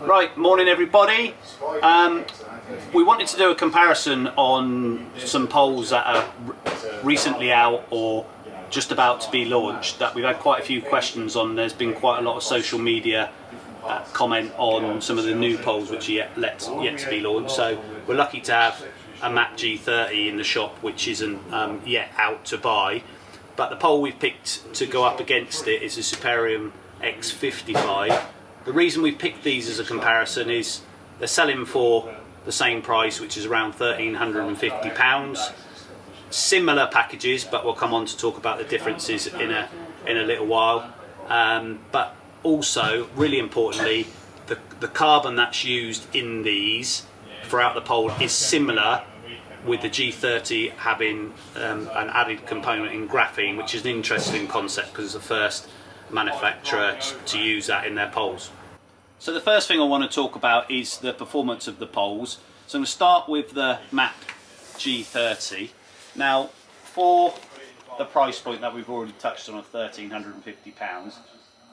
Right, morning everybody. We wanted to do a comparison on some poles that are recently out or just about to be launched that we've had quite a few questions on. There's been quite a lot of social media comment on some of the new poles which are yet to be launched. So we're lucky to have a MAP G30 in the shop which isn't yet out to buy. But the pole we've picked to go up against it is a Superium X55. The reason we picked these as a comparison is they're selling for the same price, which is around £1,350. Similar packages, but we'll come on to talk about the differences in a little while. But also, really importantly, the carbon that's used in these throughout the pole is similar, with the G30 having an added component in graphene, which is an interesting concept because it's the first manufacturer to use that in their poles. So the first thing I want to talk about is the performance of the poles. So I'm going to start with the MAP G30. Now, for the price point that we've already touched on of £1,350,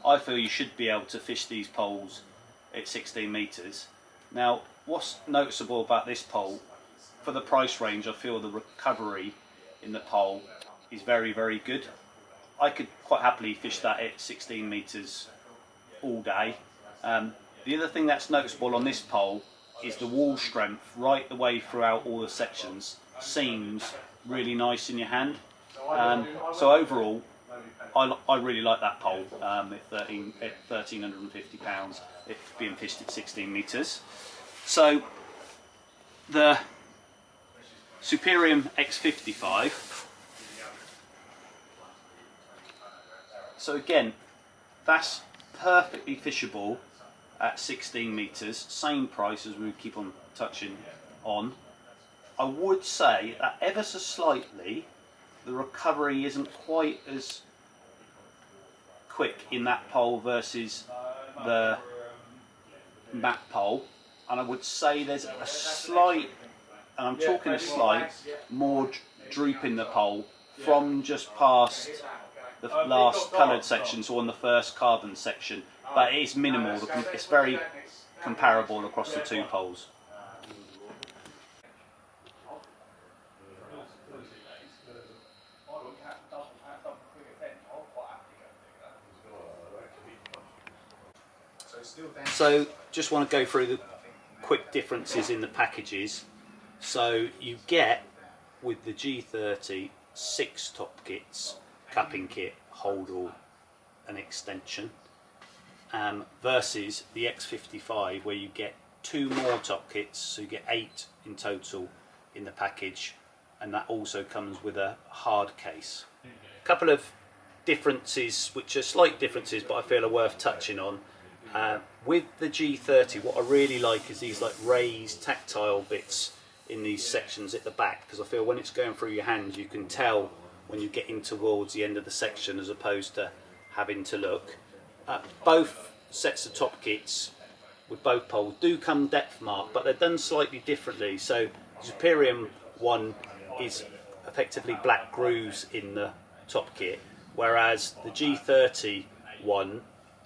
I feel you should be able to fish these poles at 16 metres. Now, what's noticeable about this pole, for the price range, I feel the recovery in the pole is very, very good. I could quite happily fish that at 16 metres all day. The other thing that's noticeable on this pole is the wall strength right the way throughout all the sections seems really nice in your hand. So overall, I really like that pole at £1,350. It's being fished at 16 metres. So the Superium X55. So again, that's perfectly fishable at 16 metres, same price as we keep on touching on. I would say that ever so slightly, the recovery isn't quite as quick in that pole versus the MAP pole. And I would say there's a slight, and I'm talking a slight, more droop in the pole from just past the last coloured section, so on the first carbon section, but it is minimal. It's very comparable across the two poles. So just want to go through the quick differences in the packages. So you get, with the G30, 6 top kits, cupping kit, holdall and extension, versus the X55 where you get 2 more top kits, so you get 8 in total in the package, and that also comes with a hard case. A couple of differences which are slight differences but I feel are worth touching on. With the G30, what I really like is these like raised tactile bits in these sections at the back, because I feel when it's going through your hands you can tell when you're getting towards the end of the section as opposed to having to look. Both sets of top kits with both poles do come depth marked, but they're done slightly differently. So the Superium one is effectively black grooves in the top kit, whereas the G30 one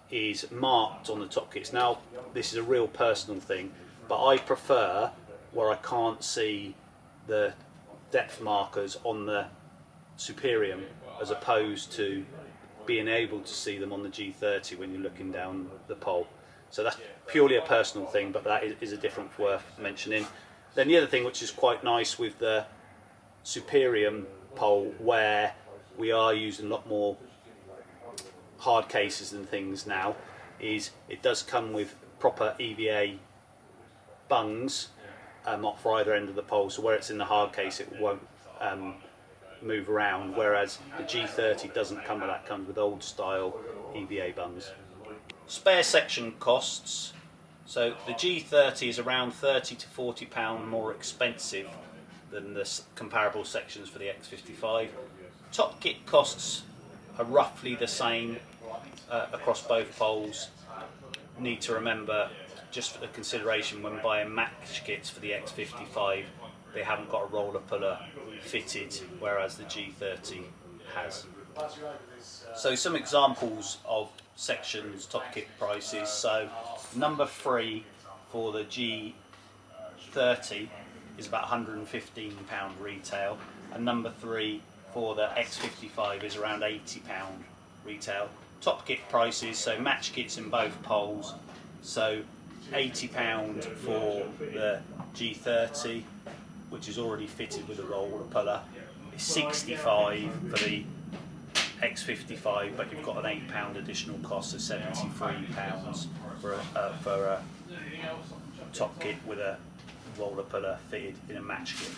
is marked on the top kits. Now this is a real personal thing, but I prefer where I can't see the depth markers on the Superium as opposed to being able to see them on the G30 when you're looking down the pole. So that's purely a personal thing, but that is a difference worth mentioning. Then the other thing which is quite nice with the Superium pole, where we are using a lot more hard cases and things now, is it does come with proper EVA bungs for either end of the pole, so where it's in the hard case it won't move around, whereas the G30 doesn't come with that, comes with old style EVA bungs. Spare section costs. So the G30 is around £30 to £40 more expensive than the comparable sections for the X55. Top kit costs are roughly the same across both poles. Need to remember, just for the consideration when buying match kits for the X55, they haven't got a roller puller fitted, whereas the G30 has. So some examples of sections, top kit prices. So number 3 for the G30 is about £115 retail, and number 3 for the X55 is around £80 retail. Top kit prices, so match kits in both poles, so £80 for the G30, which is already fitted with a roller puller. It's £65 for the X55, but you've got an £8 additional cost of £73 for a top kit with a roller puller fitted in a match kit.